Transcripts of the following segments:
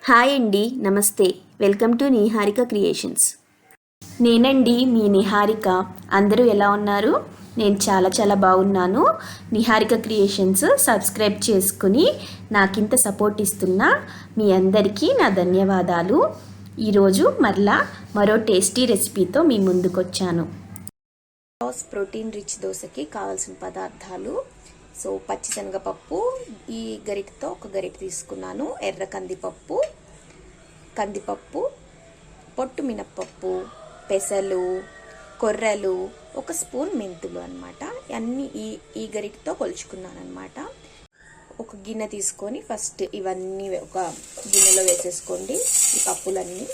Hi అండి. నమస్తే. Welcome to Niharika creations. నేనండి మీ నిహారిక. అందరూ ఎలా ఉన్నారు? నేను చాలా చాలా బాగున్నాను. నిహారిక క్రియేషన్స్ సబ్స్క్రైబ్ చేసుకుని నాకింత సపోర్ట్ ఇస్తున్న మీ అందరికీ నా ధన్యవాదాలు. ఈరోజు మరలా మరో టేస్టీ రెసిపీతో మీ ముందుకొచ్చాను. ప్రోటీన్ రిచ్ దోశకి కావాల్సిన పదార్థాలు. పచ్చిశనగపప్పు ఈ గరిటతో ఒక గరిట తీసుకున్నాను. ఎర్ర కందిపప్పు, పొట్టు మినప్పప్పు, పెసలు, కొర్రలు, ఒక స్పూన్ మెంతులు అనమాట. అన్నీ ఈ గరిటతో కొలుచుకున్నాను అనమాట. ఒక గిన్నె తీసుకొని ఫస్ట్ ఇవన్నీ ఒక గిన్నెలో వేసేసుకోండి, ఈ పప్పులన్నీ.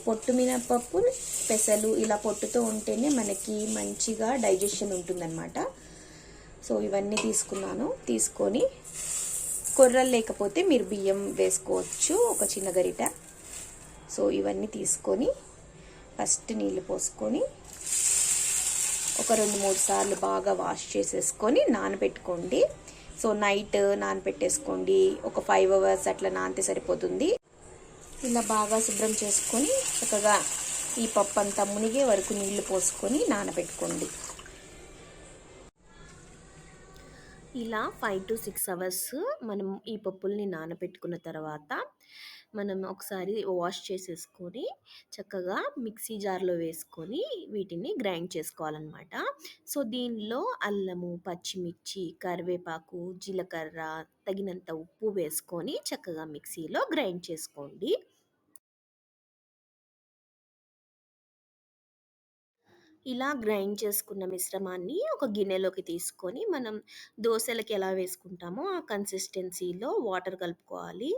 పొట్టు మినప్పప్పు, పెసలు ఇలా పొట్టుతో ఉంటేనే మనకి మంచిగా డైజెషన్ ఉంటుందన్నమాట. ఇవన్నీ తీసుకొని కొర్రలు లేకపోతే మీరు బియ్యం వేసుకోవచ్చు, ఒక చిన్న గరిట. ఇవన్నీ తీసుకొని ఫస్ట్ నీళ్ళు పోసుకొని ఒక 2-3 సార్లు బాగా వాష్ చేసేసుకొని నానబెట్టుకోండి. నైట్ నానబెట్టేసుకోండి, ఒక 5 అవర్స్ అట్లా నానితే సరిపోతుంది. ఇలా బాగా శుభ్రం చేసుకొని చక్కగా ఈ పప్పు అంతా మునిగే వరకు నీళ్లు పోసుకొని నానబెట్టుకోండి. ఇలా 5 to 6 అవర్స్ మనం ఈ పప్పుల్ని నానబెట్టుకున్న తర్వాత మనం ఒకసారి వాష్ చేసేసుకొని చక్కగా మిక్సీ జార్లో వేసుకొని వీటిని గ్రైండ్ చేసుకోవాలన్నమాట. దీనిలో అల్లము, పచ్చిమిర్చి, కరివేపాకు, జీలకర్ర, తగినంత ఉప్పు వేసుకొని చక్కగా మిక్సీలో గ్రైండ్ చేసుకోండి. ఇలా గ్రైండ్ చేసుకున్న మిశ్రమాన్ని ఒక గిన్నెలోకి తీసుకొని మనం దోసలకి ఎలా వేసుకుంటామో ఆ కన్సిస్టెన్సీలో వాటర్ కలుపుకోవాలి.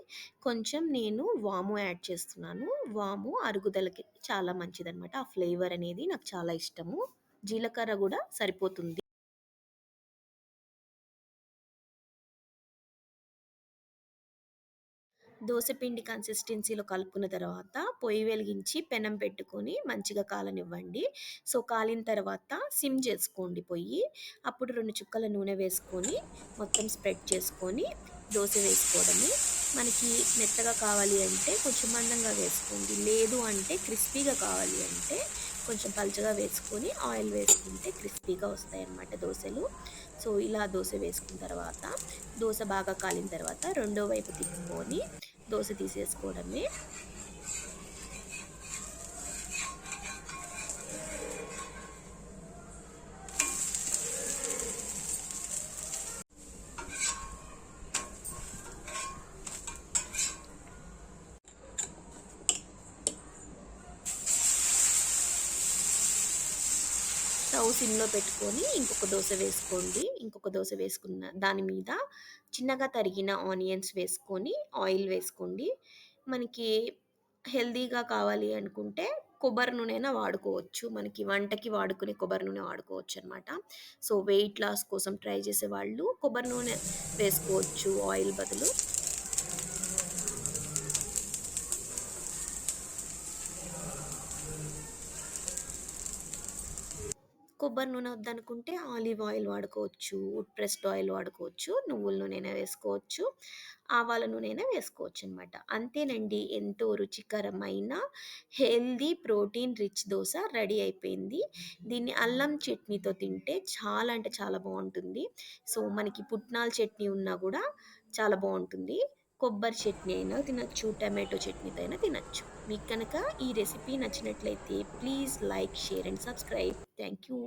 కొంచెం నేను వాము యాడ్ చేస్తున్నాను. వాము అరుగుదలకి చాలా మంచిదనమాట. ఆ ఫ్లేవర్ అనేది నాకు చాలా ఇష్టము. జీలకర్ర కూడా సరిపోతుంది. దోసపిండి కన్సిస్టెన్సీలో కలుపుకున్న తర్వాత పొయ్యి వెలిగించి పెనం పెట్టుకొని మంచిగా కాలనివ్వండి. కాలిన తర్వాత సిమ్ చేసుకోండి పొయ్యి. అప్పుడు 2 చుక్కల నూనె వేసుకొని మొత్తం స్ప్రెడ్ చేసుకొని దోశ వేసుకోవడమే. మనకి మెత్తగా కావాలి అంటే కొంచెం మందంగా వేసుకోండి, లేదు అంటే క్రిస్పీగా కావాలి అంటే కొంచెం పలుచగా వేసుకొని ఆయిల్ వేసుకుంటే క్రిస్పీగా వస్తాయి అన్నమాట దోశలు. ఇలా దోశ వేసుకున్న తర్వాత దోశ బాగా కాలిన తర్వాత రెండో వైపు తిప్పుకొని దోశ తీసేసుకోవడమే. స్టవ్ సిమ్లో పెట్టుకొని ఇంకొక దోశ వేసుకోండి. ఇంకొక దోశ వేసుకున్న దాని మీద చిన్నగా తరిగిన ఆనియన్స్ వేసుకొని ఆయిల్ వేసుకోండి. మనకి హెల్తీగా కావాలి అనుకుంటే కొబ్బరి నూనె వాడుకోవచ్చు. మనకి వంటకి వాడుకునే కొబ్బరి నూనె వాడుకోవచ్చు అనమాట. వెయిట్ లాస్ కోసం ట్రై చేసే వాళ్ళు కొబ్బరి నూనె వేసుకోవచ్చు ఆయిల్ బదులు. కొబ్బరి నూనె వద్దనుకుంటే ఆలివ్ ఆయిల్ వాడుకోవచ్చు, వుడ్ ప్రెస్డ్ ఆయిల్ వాడుకోవచ్చు, నువ్వుల నూనె వేసుకోవచ్చు, ఆవాల నూనె వేసుకోవచ్చు అనమాట. అంతేనండి, ఎంతో రుచికరమైన healthy protein rich dosa ready అయిపోయింది. దీన్ని అల్లం చట్నీతో తింటే చాలా అంటే చాలా బాగుంటుంది. మనకి పుట్నాల చట్నీ ఉన్నా కూడా చాలా బాగుంటుంది. కొబ్బరి చట్నీ అయినా తినచ్చు, టమాటో చట్నీతో అయినా తినచ్చు. మీకు కనుక ఈ రెసిపీ నచ్చినట్లయితే please like, share and subscribe. Thank you.